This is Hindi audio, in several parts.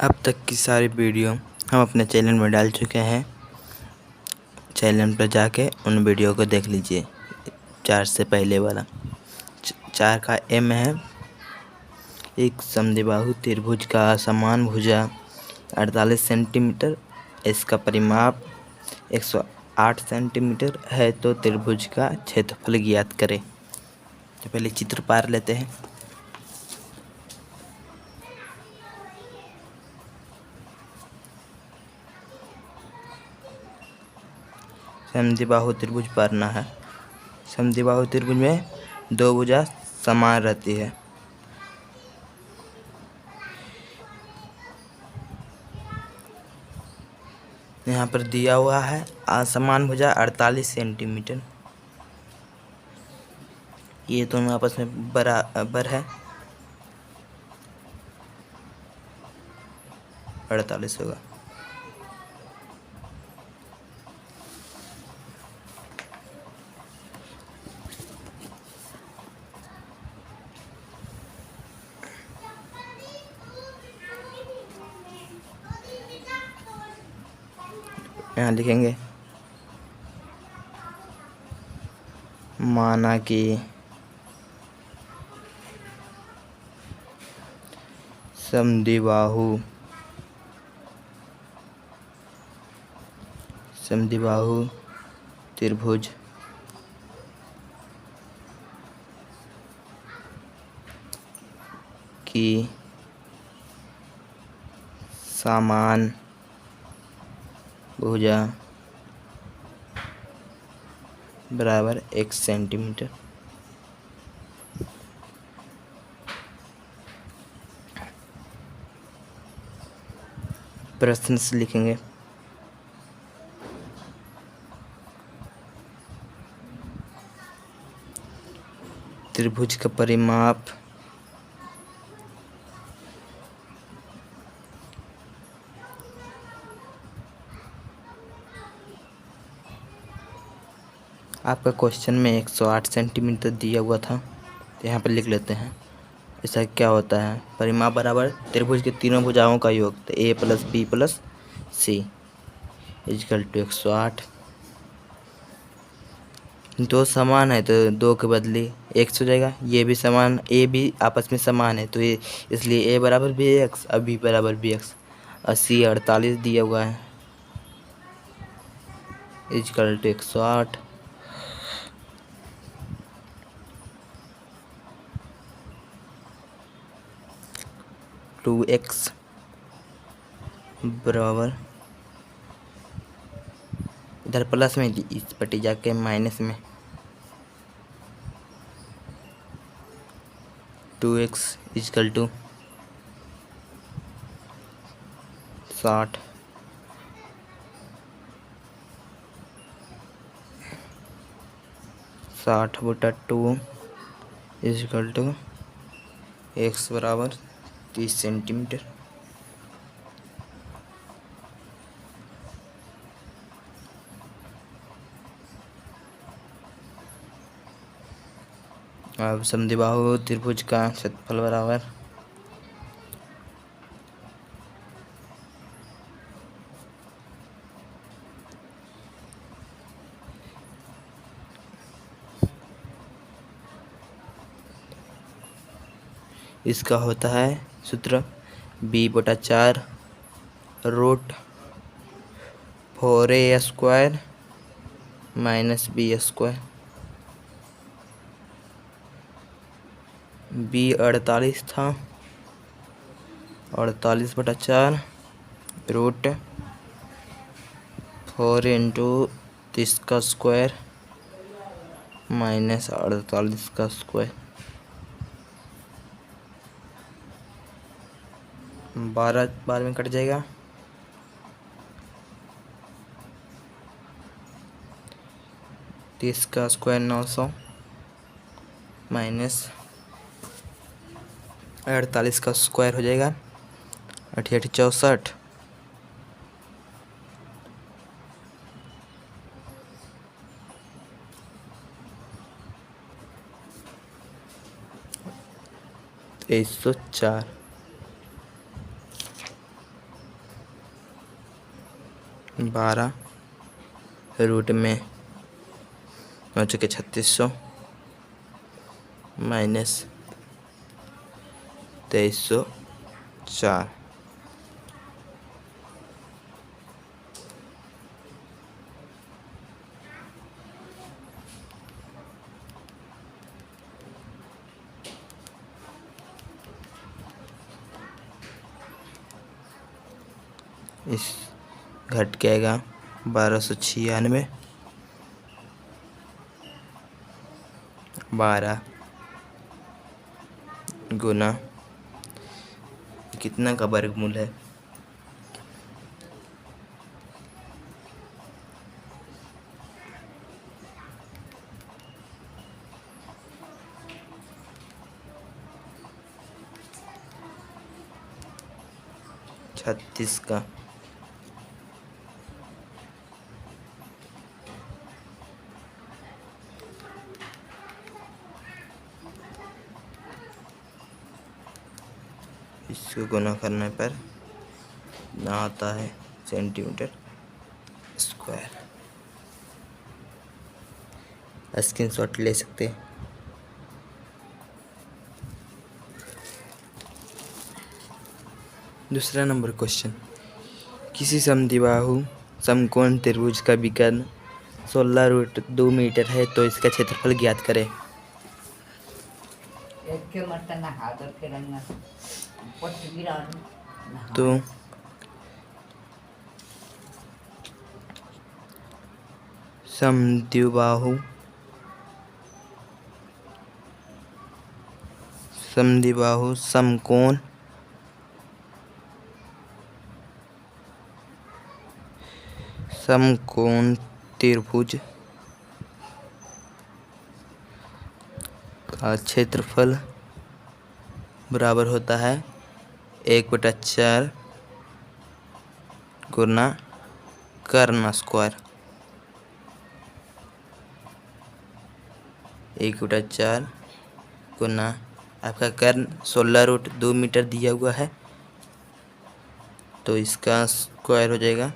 अब तक की सारी वीडियो हम अपने चैनल में डाल चुके हैं। चैनल पर जाके उन वीडियो को देख लीजिए। 4 से पहले वाला 4 का एम है एक समद्विबाहु त्रिभुज का समान भुजा 48 सेंटीमीटर, इसका परिमाप 108 सेंटीमीटर है, तो त्रिभुज का क्षेत्रफल ज्ञात करें। तो पहले चित्र पार लेते हैं। समद्विबाहु त्रिभुज पारना है। समद्विबाहु त्रिभुज में दो भुजा समान रहती है। यहाँ पर दिया हुआ है असमान भुजा 48 सेंटीमीटर। ये दोनों आपस में बराबर है, 48 होगा। यहाँ लिखेंगे माना कि समद्विबाहु त्रिभुज की समान भुजा बराबर 1 सेंटीमीटर। प्रश्न से लिखेंगे त्रिभुज का परिमाप आपका क्वेश्चन में 108 सेंटीमीटर दिया हुआ था, तो यहाँ पर लिख लेते हैं। ऐसा क्या होता है? परिमाप बराबर त्रिभुज के तीनों भुजाओं का योग, तो a + b + c = 108। दो समान है तो दो के बदले 1 हो जाएगा। ये भी समान, a भी आपस में समान है, तो ये इसलिए a बराबर bx और b बराबर bx। और c 48 दिया हुआ है = 108। टू एक्स बराबर, इधर प्लस में इस पट्टी जाके माइनस में 2x = 60। 60/2 = x बराबर 30 सेंटीमीटर। अब समद्विबाहु त्रिभुज का क्षेत्रफल बराबर इसका होता है सूत्र b/4 √4a² - b²। b 48 था, 48/4 √4 × 30 का स्क्वायर -48 का स्क्वायर। 12 में कट जाएगा। 30 का स्क्वायर 900 -48 का स्क्वायर हो जाएगा 8864। तेईस 104। 12 रूट में हो चुके 3600 माइनस 2304। इस घट के आएगा 1296 12 गुना कितना का वर्गमूल है 36 का। इसको गुना करने पर ना आता है सेंटीमीटर स्क्वायर। स्क्रीनशॉट ले सकते हैं। दूसरा नंबर क्वेश्चन, किसी समद्विबाहु समकोण त्रिभुज का विकर्ण 16√2 मीटर है तो इसका क्षेत्रफल ज्ञात करें। तो समद्विबाहु समकोण त्रिभुज का क्षेत्रफल बराबर होता है 1/4 गुना कर्ण स्क्वायर। 1/4 गुना आपका कर्ण 16√2 मीटर दिया हुआ है तो इसका स्क्वायर हो जाएगा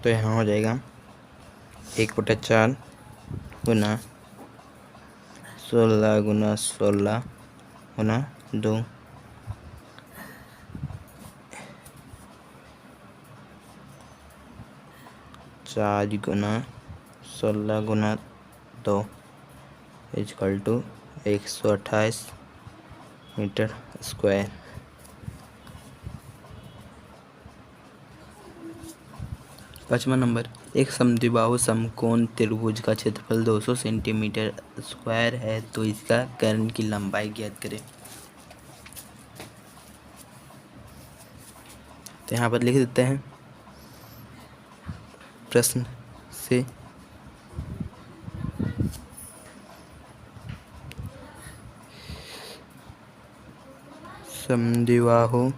तो यहाँ हो जाएगा 1/4 गुना 16 गुना 16 गुना 2 4 गुना 16 गुना 2 इक्वल टू 128 मीटर स्क्वायर। पाँचवा नंबर, एक समद्विबाहु समकोण त्रिभुज का क्षेत्रफल 200 सेंटीमीटर स्क्वायर है तो इसका कर्ण की लंबाई ज्ञात करें। तो यहाँ पर लिख देते हैं प्रश्न से समद्विबाहु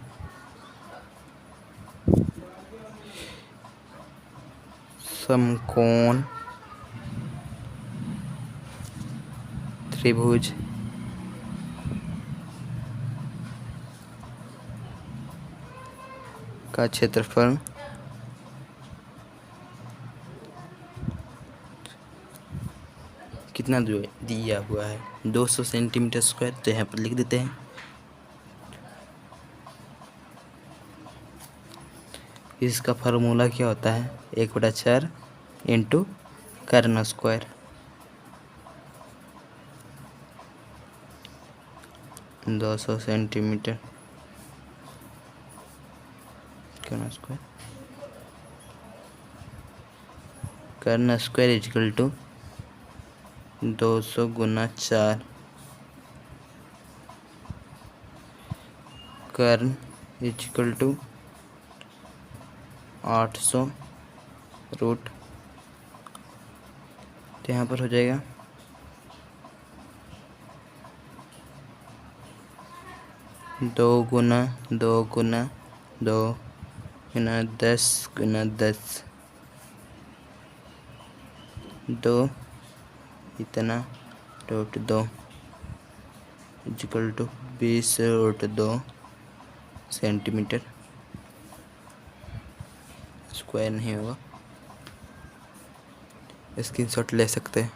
समकोण त्रिभुज का क्षेत्रफल कितना दिया हुआ है 200 सेंटीमीटर स्क्वायर। तो यहाँ पर लिख देते हैं इसका फार्मूला क्या होता है 1/4 इंटू कर्ण स्क्वायर। 200 सेंटीमीटर कर्ण स्क्वायर इक्वल टू 200 गुना 4 कर्ण इक्वल टू 800 रूट। तो यहाँ पर हो जाएगा 2 गुना 2 गुना 2 गुना 10 गुना 10 2 इतना root 2 equal to 20√2 centimetre square नहीं होगा। स्क्रीनशॉट ले सकते हैं।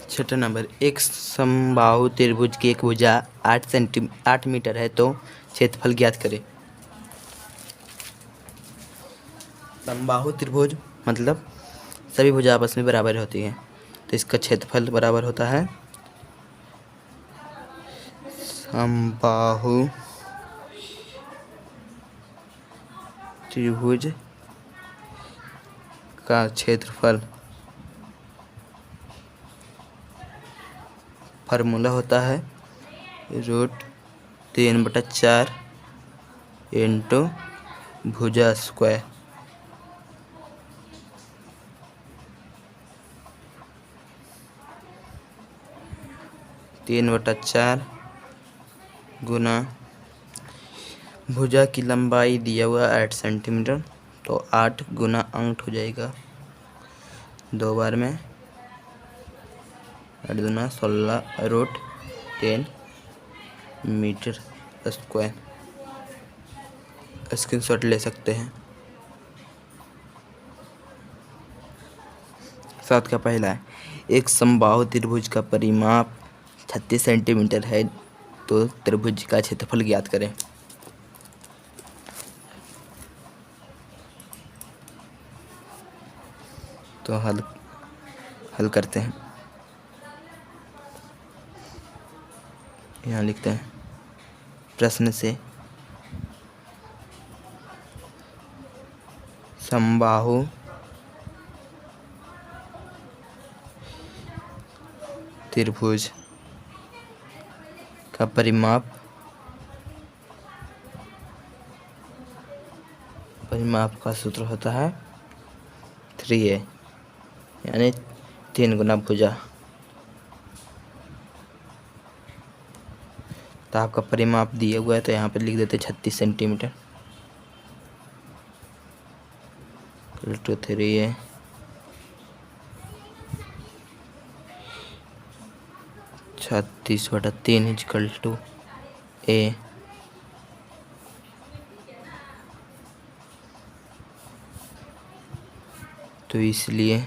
छठा नंबर, एक समबाहु त्रिभुज की एक भुजा 8 मीटर है तो क्षेत्रफल ज्ञात करें। समबाहु त्रिभुज मतलब सभी भुजा आपस में बराबर होती है, तो इसका क्षेत्रफल बराबर होता है समबाहु त्रिभुज का क्षेत्रफल फार्मूला होता है √3/4 इंटू भुजा स्क्वायर। तीन बटा चार गुना भुजा की लंबाई दिया हुआ 8 सेंटीमीटर, तो 8 गुना 8 हो जाएगा 2 बार में 8 दूना 16 √10 मीटर स्क्वायर। स्क्रीनशॉट ले सकते हैं। 7 का पहला है, एक समबाहु त्रिभुज का परिमाप 36 सेंटीमीटर है तो त्रिभुज का क्षेत्रफल ज्ञात करें। तो हल करते हैं। यहाँ लिखते हैं प्रश्न से समबाहु त्रिभुज का परिमाप का सूत्र होता है 3a, यानी 3 गुना भुजा। तो आपका परिमाप दिया हुआ है तो यहाँ पर लिख देते 36 सेंटीमीटर = 3a 36/3 = a। तो इसलिए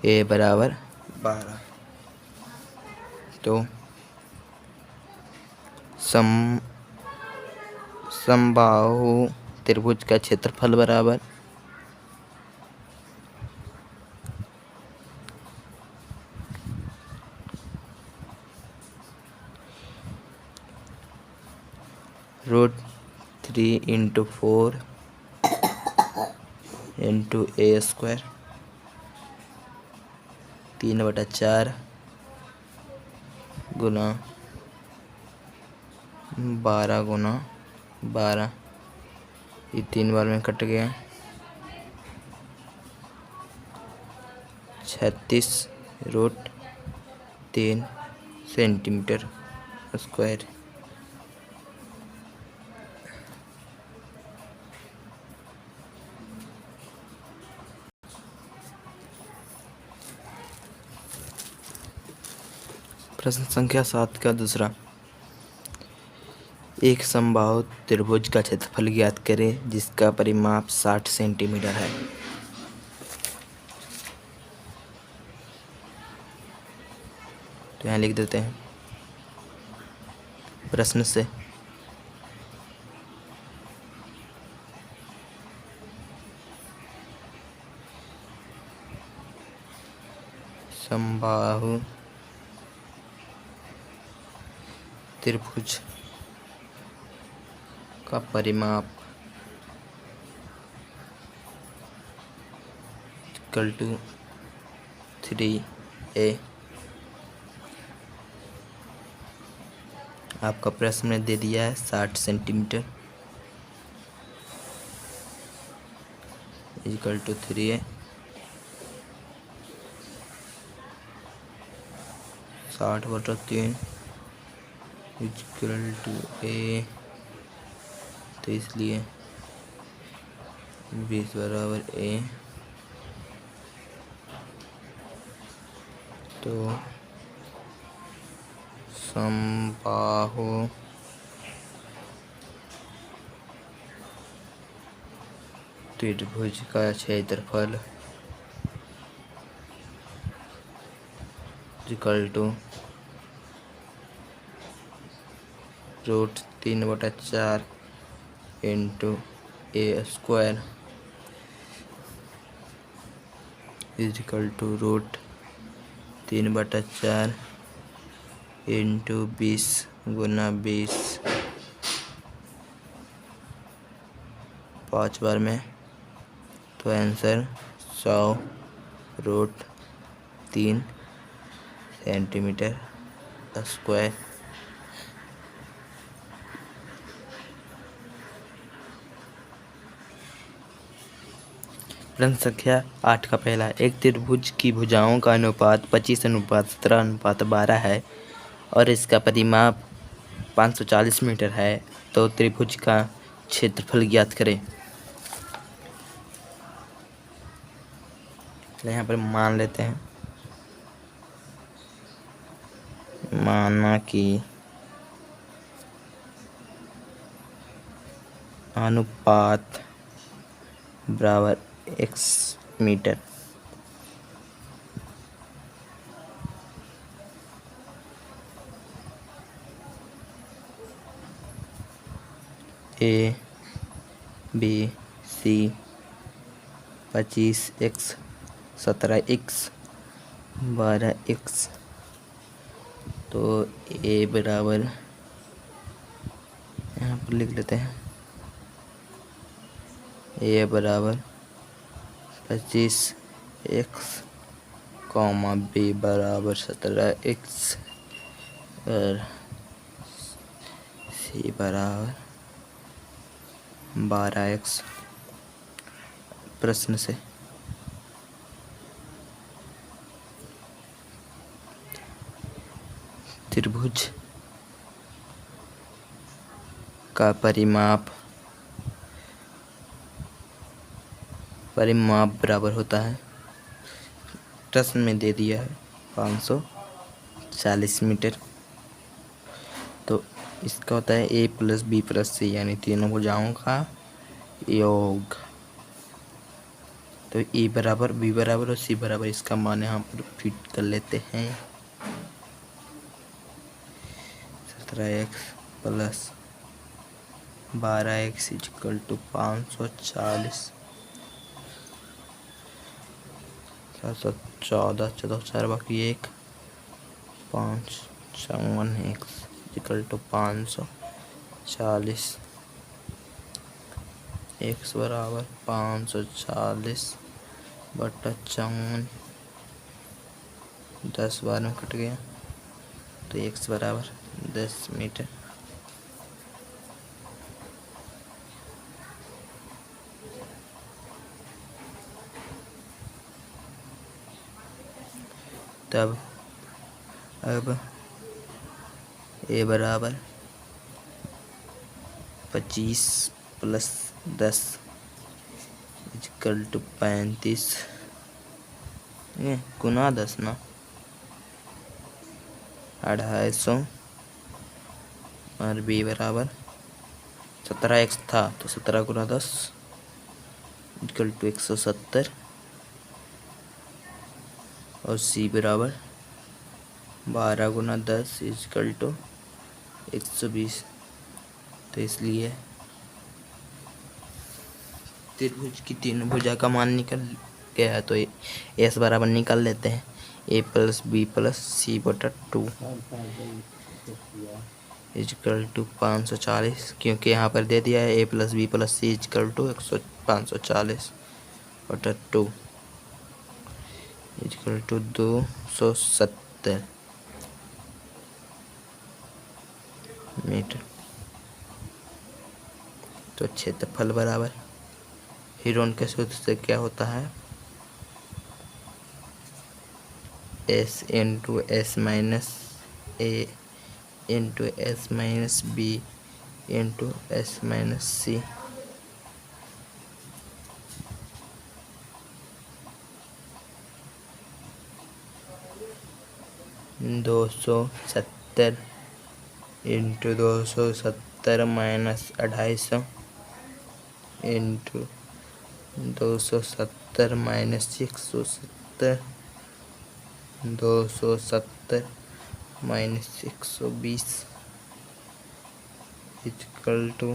a बराबर 12। तो समबाहु त्रिभुज का क्षेत्रफल बराबर √3 × 4 × a² 3/4 गुना 12 गुना 12, ये 3 बार में कट गया 36√3 सेंटीमीटर स्क्वायर। प्रश्न संख्या 7 का दूसरा, एक समबाहु त्रिभुज का क्षेत्रफल ज्ञात करें जिसका परिमाप 60 सेंटीमीटर है। तो यहाँ लिख देते हैं प्रश्न से समबाहु त्रिभुज का परिमाप = 3a। आपका प्रश्न में दे दिया है 60 सेंटीमीटर = 3a 60/3 = a। तो इसलिए 20 बराबर a तो समबाहु त्रिभुज का क्षेत्रफल equal to √3/4 into a square is equal to √3/4 into 20 गुना 20 5 बार में। तो आंसर 100√3 सेंटीमीटर स्क्वायर। प्रश्न संख्या 8 का पहला, एक त्रिभुज की भुजाओं का अनुपात 25:17:12 है और इसका परिमाप 540 मीटर है, तो त्रिभुज का क्षेत्रफल ज्ञात करें। यहाँ पर मान लेते हैं, माना कि अनुपात बराबर x मीटर। A B C 25x 17x 12x। तो ए बराबर यहाँ पर लिख लेते हैं, ए बराबर 25x कॉमा बी बराबर 17x और सी बराबर 12x। प्रश्न से त्रिभुज का परिमाप बराबर होता है, प्रश्न में दे दिया है 540 मीटर। तो इसका होता है a + b + c, यानी तीनों भुजाओं का योग। तो e बराबर b बराबर और c बराबर, इसका मान यहाँ पर फिट कर लेते हैं। 17x + 12x = 540। 714 14 4 बाकी 1 5 54x = 540। x बराबर 540/54, 10 बार में कट गया, तो x बराबर 10 मीटर। तब अब a बराबर 25 + 10 = 35 गुना 10 ना 250 और b बराबर 17x था, तो 17 गुना 10 = 170 और c बराबर 12 गुना 10 = 120। तो इसलिए त्रिभुज की तीनों भुजा का मान निकल गया है। तो s बराबर निकाल लेते हैं, a + b + c/2 = 540, क्योंकि यहाँ पर दे दिया है a + b + c = 540/2 = 270 मीटर। तो क्षेत्रफल बराबर हीरोन के सूत्र से क्या होता है, s × s - a × s - b × s - c। 270 into 270 minus 250 into 270 minus 170 270 minus 120 equal to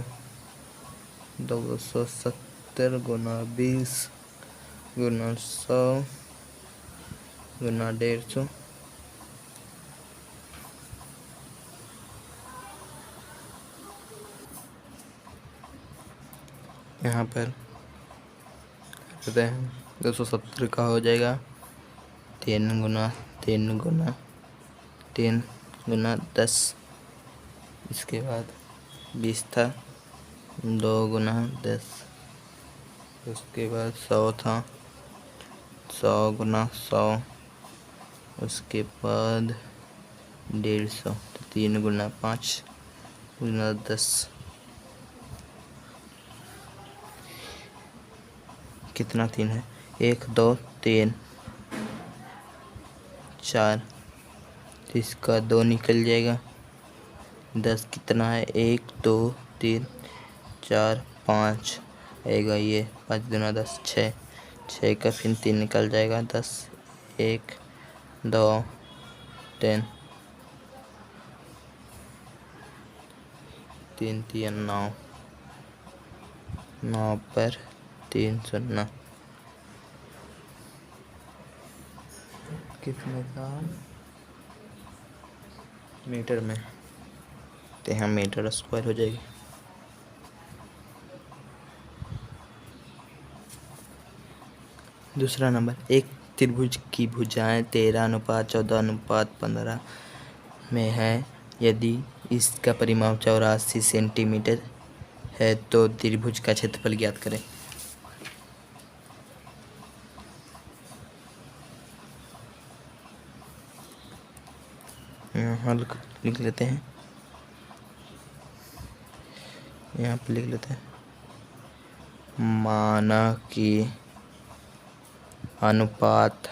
270 गुना 20 गुना 100 गुना 150। यहाँ पर करते हैं 270 का हो जाएगा 3 गुना 3 गुना 3 गुना 10। इसके बाद 20 था 2 गुना 10। उसके बाद 100 था 100 गुना 100। उसके बाद 150 तो 3 गुना 5 गुना 10 कितना 3 है 1 2 3 4। इसका 2 निकल जाएगा 10 कितना है 1 2 3 4 5 आएगा ये 5 गुना 10 6 6 का फिर 3 निकल जाएगा 10 1 2 3 3 3 9 9 पर 3 0 कितने का मीटर में तो यहाँ मीटर स्क्वायर हो जाएगी। दूसरा नंबर एक त्रिभुज की भुजाएं 13:14:15 में है। यदि इसका परिमाप 84 सेंटीमीटर है तो त्रिभुज का क्षेत्रफल ज्ञात करें। हल लिख लेते हैं। यहाँ पे लिख लेते हैं माना कि अनुपात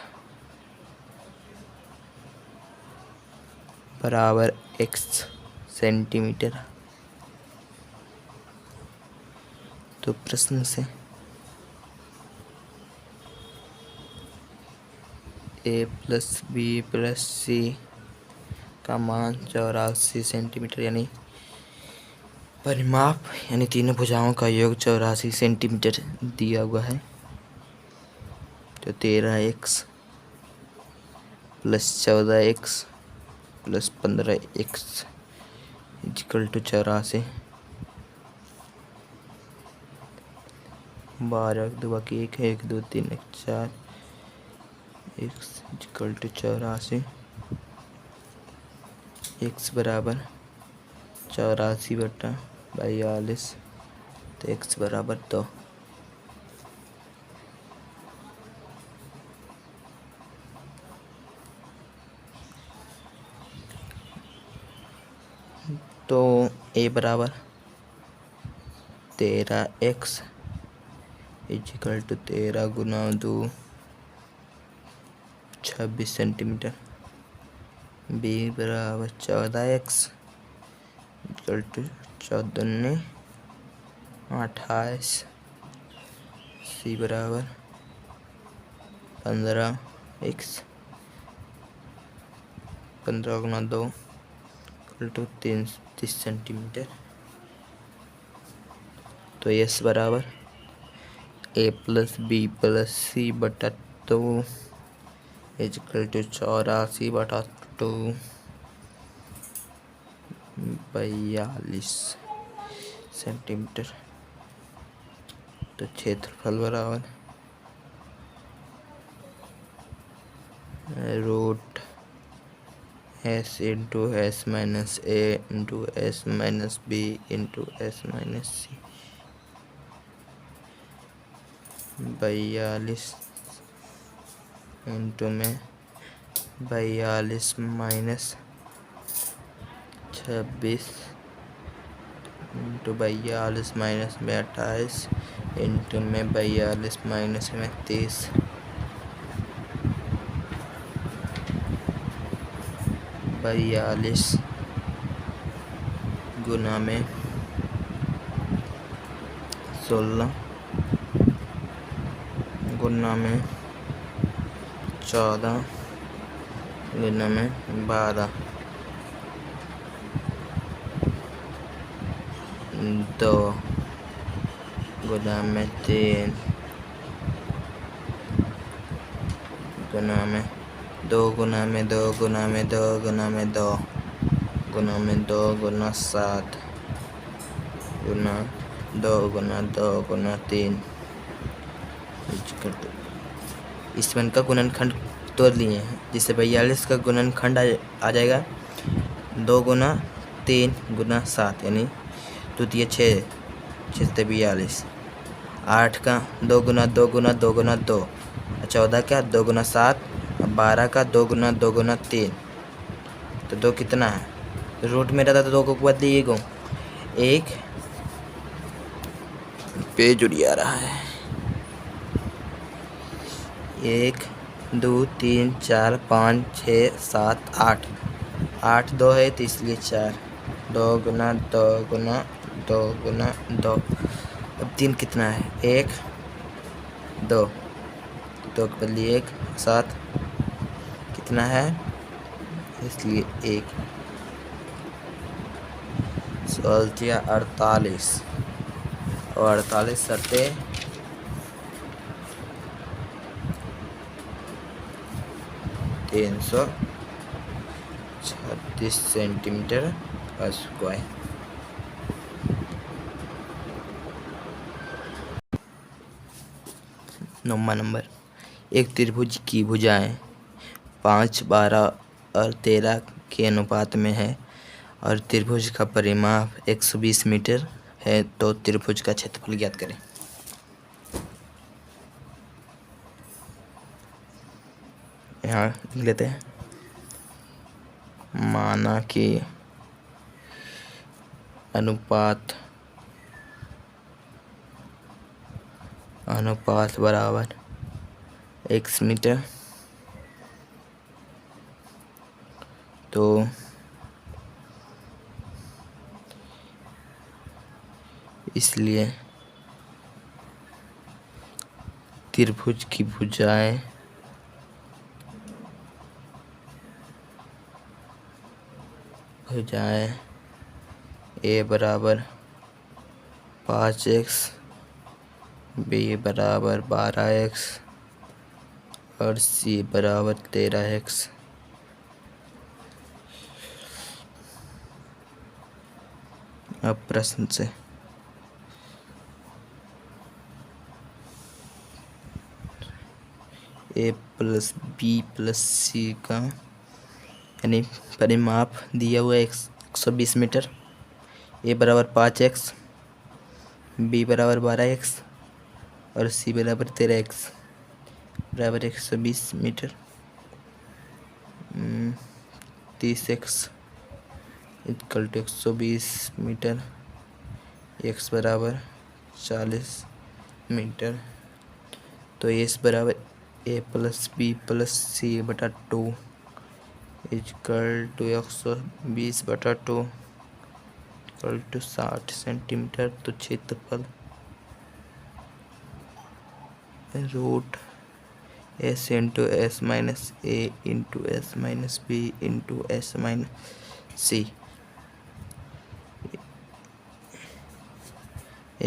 बराबर x सेंटीमीटर। तो प्रश्न से a plus b plus c का मान 84 सेंटीमीटर यानी परिमाप यानी तीनों भुजाओं का योग 84 सेंटीमीटर दिया हुआ है। तो 13x plus 14x plus 15x equal to 84। 12 2 बाकी 1 1 2 3 1 4 x इक्वल टू 84। x बराबर 84/42 तो x बराबर 2। तो a बराबर 13x इक्वल टू 13 गुना 2 26 सेंटीमीटर। b बराबर 14x इक्वल टू 14 28। c बराबर 15x 15 गुना 2 इक्वल टू 30 सेंटीमीटर। तो s बराबर a plus b plus c बटा 2 इक्वल टू 84/2 42 सेंटीमीटर। तो क्षेत्रफल बराबर root s into s minus a into s minus b into s minus c 42 into में 42 माइनस 26 इंटू 42 माइनस में 28 इंटू में 42 माइनस में 30 42 गुना में 16 गुना में 14 गुना में 12 2 गुना में 3 गुना में 2 गुना में 2 गुना में 2 गुना में 2 गुना में 2 गुना 7 गुना 2 गुना 2 गुना 3। इसमें का गुणनखंड तोड़ लिए हैं, जिससे 42 का गुणनखंड आ जाएगा 2 गुना 3 गुना 7 यानी द्वितीय 6 6 से 42। 8 का 2 गुना 2 गुना 2 गुना 2, 14 का 2 गुना 7, 12 का 2 गुना 2 गुना 3। तो 2 कितना है? रूट में रहता तो 2 को बदलिए गो, 1 पेज उड़िया रहा है। 1 2 3 4 5 6 7 8 8 2 है तो इसलिए 4। 2 गुना 2 गुना 2 गुना 2। अब 3 कितना है? 1 2 2 के बदले 1 7 कितना है? इसलिए 1 16 48 और 48 सत्ते 336 सेंटीमीटर स्क्वायर। नंबर एक त्रिभुज की भुजाएं 5, 12 और 13 के अनुपात में है और त्रिभुज का परिमाप 120 मीटर है, तो त्रिभुज का क्षेत्रफल ज्ञात करें। यहाँ लिख लेते हैं, माना कि अनुपात बराबर x मीटर, तो इसलिए त्रिभुज की भुजाएं a बराबर 5x, b बराबर 12x और c बराबर 13x। अब प्रश्न से a प्लस बी प्लस सी का यानी परिमाप दिया हुआ है 120 मीटर। a बराबर 5x, b बराबर 12x और c बराबर 13x बराबर 120 metre. 30x equal to 120 metre, x बराबर 40 मीटर। तो s बराबर a plus b plus c बटा 2 इक्वल टू 120 बटा 2 इक्वल टू 60 सेंटीमीटर। तो क्षेत्रफल root s into s minus a into s minus b into s minus c.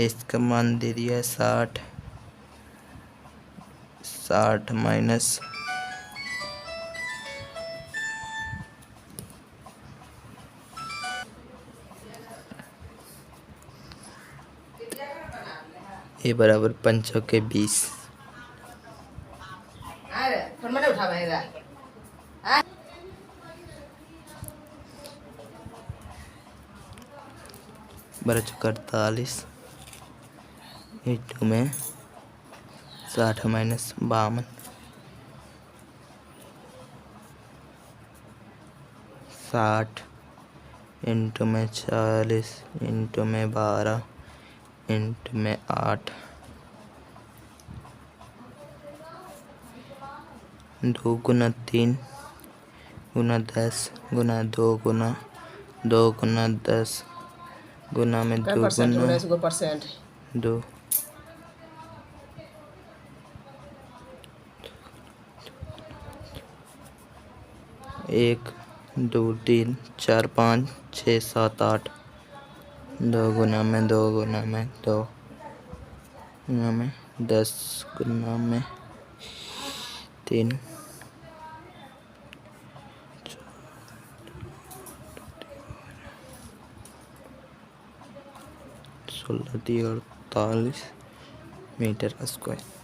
इसका मान दे दिया है 60 माइनस ए बराबर 5 के 20। बड़ा 48 इंटू में 60 माइनस 52 60 इंटू में 40 इंटू में 12 इंटू में 8 2 गुना 3 गुना 10 गुना 2 गुना 2 गुना 10 गुना में 2 गुना 2 1 2 3 4 5 6 7 8 2 गुना में 2 गुना में 2 गुना में 10 गुना में 3 16 48 मीटर स्क्वायर।